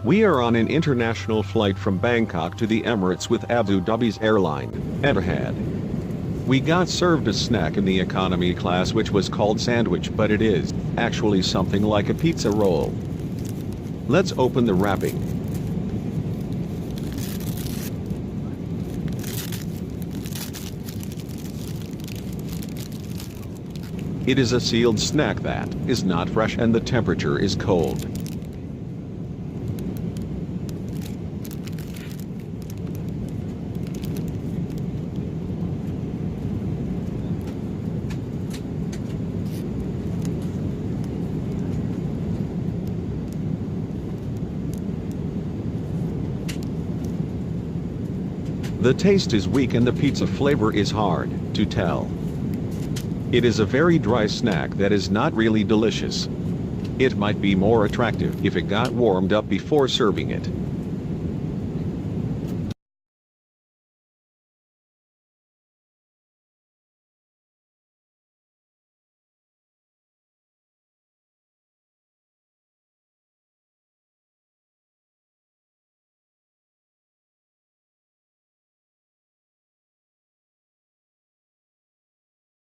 We are on an international flight from Bangkok to the Emirates with Abu Dhabis Airline, Etihad. We got served a snack in the economy class which was called sandwich, but it is actually something like a pizza roll. Let's open the wrapping. It is a sealed snack that is not fresh and the temperature is cold. The taste is weak and the pizza flavor is hard to tell. It is a very dry snack that is not really delicious. It might be more attractive if it got warmed up before serving it.